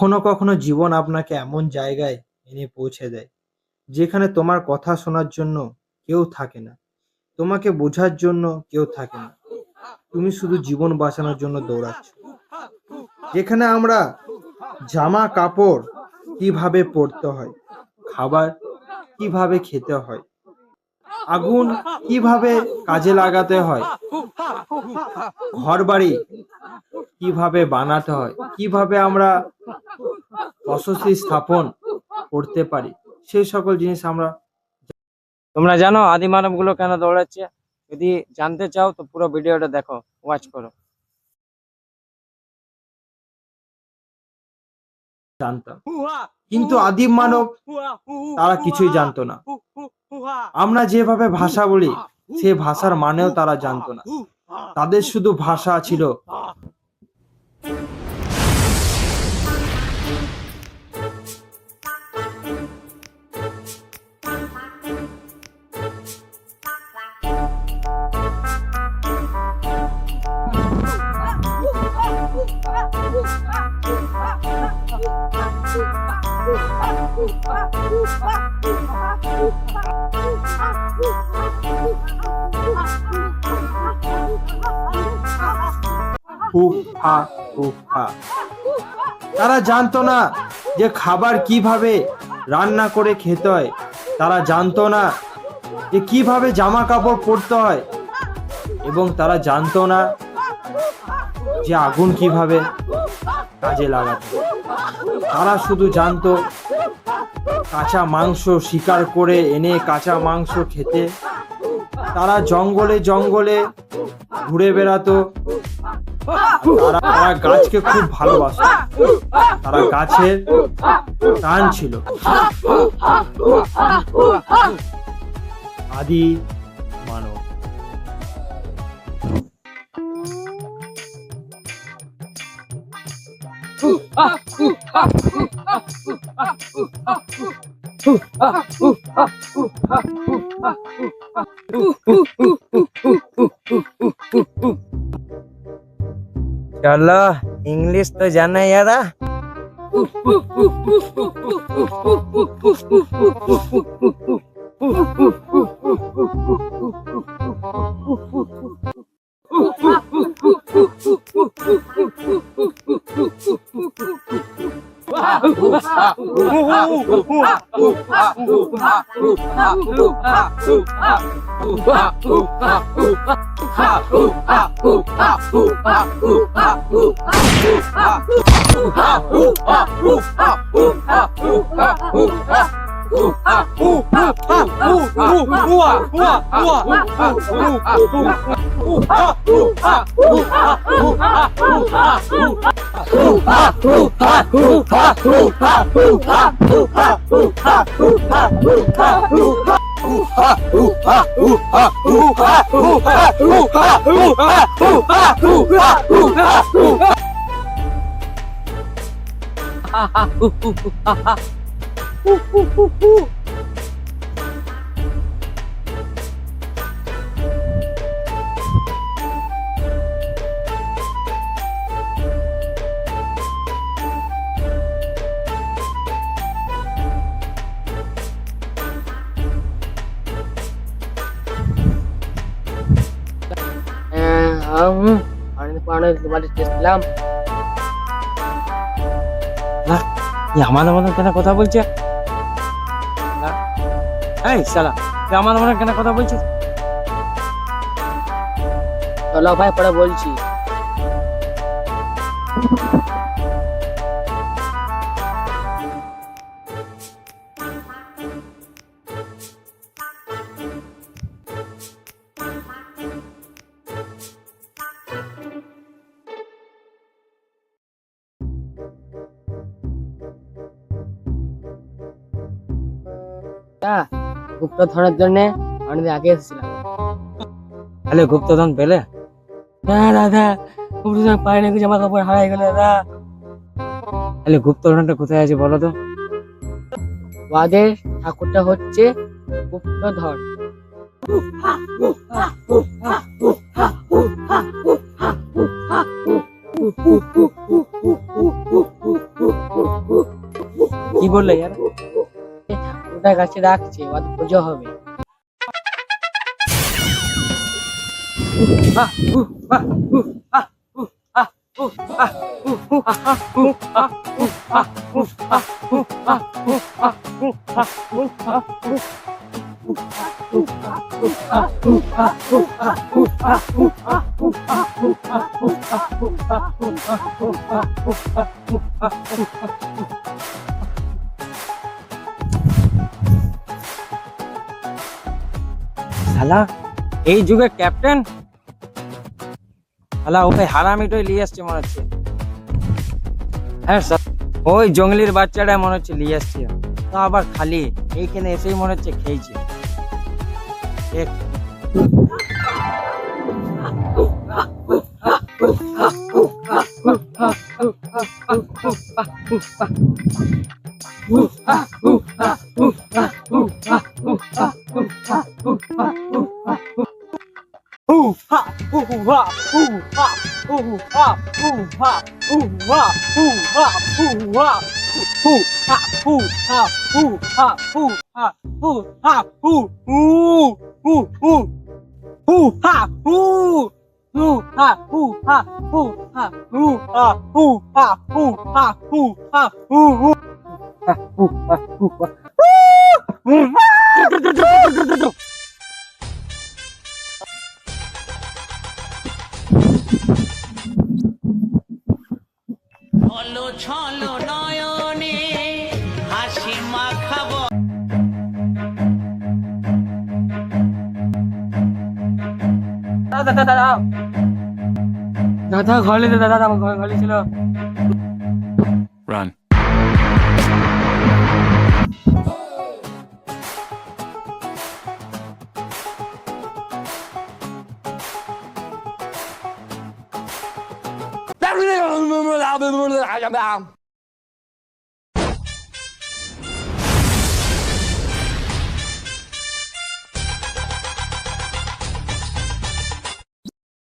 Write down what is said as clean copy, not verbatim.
কখনো কখনো জীবন আপনাকে এমন জায়গায় এনে পৌঁছে দেয় যেখানে তোমার কথা শোনার জন্য কেউ থাকে না, তোমাকে বোঝার জন্য কেউ থাকে না, তুমি শুধু জীবন বাঁচানোর জন্য দৌড়াচ্ছ। যেখানে আমরা জামা কাপড় কিভাবে পরতে হয়, খাবার কিভাবে খেতে হয়, আগুন কিভাবে কাজে লাগাতে হয়, ঘরবাড়ি কিভাবে বানাতে হয়, কিভাবে আমরা বসতি স্থাপন করতে পারি, সেই সকল জিনিস আমরা। তোমরা জানো আদি মানব গুলো কেন দৌড়াচ্ছে? যদি জানতে চাও তো পুরো ভিডিওটা দেখো, ওয়াচ করো। জানতাম, কিন্তু আদিম মানব তারা কিছুই জানতো না। আমরা যেভাবে ভাষা বলি সেই ভাষার মানেও তারা জানতো না। তাদের শুধু ভাষা ছিল হুফা হুফা। তারা জানতো না যে খাবার কিভাবে রান্না করে খেতে হয়, তারা জানতো না যে কিভাবে জামা কাপড় পরতে হয়, এবং তারা জানতো না যে আগুন কিভাবে কাজে লাগাতে হয়। তারা শুধু জানতো কাঁচা মাংস শিকার করে এনে কাঁচা মাংস খেতে। তারা জঙ্গলে জঙ্গলে ঘুরে বেড়াতো। তারা গাছকে খুব ভালোবাসত, তারা গাছের টান ছিল। আদি মানব। चलो इंग्लिश तो जाना है यारा। আমার কেন কথা বলছে? এই শালা, তুই আমার কেন কথা বলছিস? চলো ভাই, পরে বলছি। গুপ্তধনের জন্য অনেক আগে এসেছিলাম। তাহলে গুপ্তধন পেলে? না দাদা, গুপ্তধন পাই নাকি, জামা কাপড় হারাই গেল দাদা। তাহলে গুপ্তধনটা কোথায় আছে বলো তো? ওদের ঠাকুরটা হচ্ছে গুপ্তধন। কি বললে यार? ওটা গাছে রাখছে ওদের পুজো হবে। শালা এই যুগে ক্যাপ্টেন, শালা ওকে হারামিটাই নিয়ে আসছে মনে হচ্ছে। হ্যাঁ স্যার, ওই জঙ্গলির বাচ্চাটা মনে হচ্ছে নিয়ে আসছে, তা আবার খালি এইখানে এসেই মনে হচ্ছে খেয়েছে। ছলো ছলো নয়নে হাসি মাখাবো। দাদা ঘরে দাদা আমার ঘরে ছিল। Run.